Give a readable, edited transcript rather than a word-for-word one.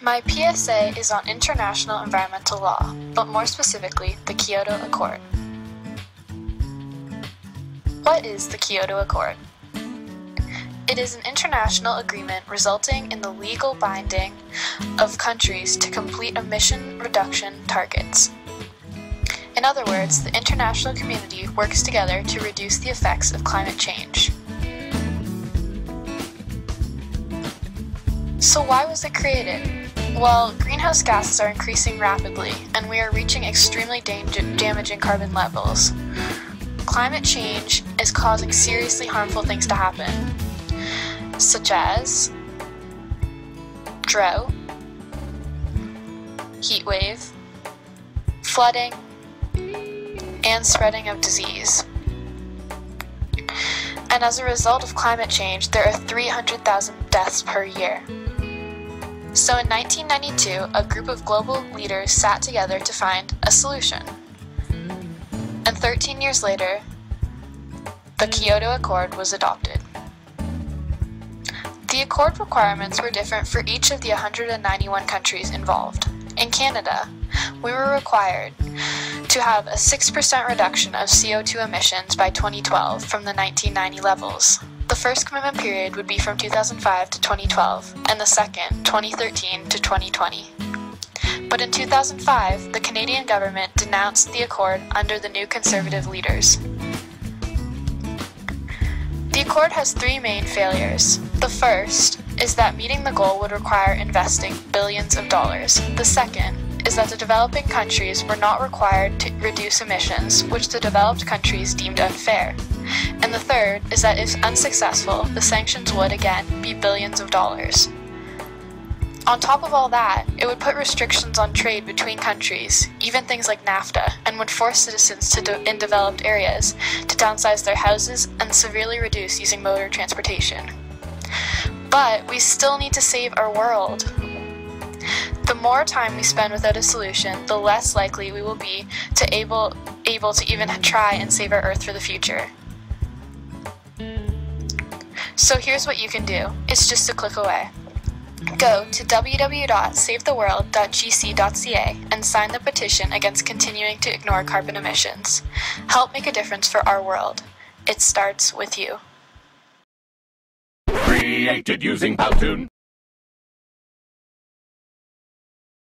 My PSA is on international environmental law, but more specifically, the Kyoto Accord. What is the Kyoto Accord? It is an international agreement resulting in the legal binding of countries to complete emission reduction targets. In other words, the international community works together to reduce the effects of climate change. So why was it created? Well, greenhouse gases are increasing rapidly, and we are reaching extremely damaging carbon levels. Climate change is causing seriously harmful things to happen, such as drought, heat wave, flooding, and spreading of disease. And as a result of climate change, there are 300,000 deaths per year. So in 1992, a group of global leaders sat together to find a solution. And 13 years later, the Kyoto Accord was adopted. The Accord requirements were different for each of the 191 countries involved. In Canada, we were required to have a 6% reduction of CO2 emissions by 2012 from the 1990 levels. The first commitment period would be from 2005 to 2012, and the second, 2013 to 2020. But in 2005, the Canadian government denounced the Accord under the new Conservative leaders. The Accord has three main failures. The first is that meeting the goal would require investing billions of dollars. The second is that the developing countries were not required to reduce emissions, which the developed countries deemed unfair. And the third is that if unsuccessful, the sanctions would, again, be billions of dollars. On top of all that, it would put restrictions on trade between countries, even things like NAFTA, and would force citizens in developed areas to downsize their houses and severely reduce using motor transportation. But we still need to save our world. The more time we spend without a solution, the less likely we will be to able to even try and save our Earth for the future. So here's what you can do. It's just a click away. Go to www.savetheworld.gc.ca and sign the petition against continuing to ignore carbon emissions. Help make a difference for our world. It starts with you. Created using Powtoon.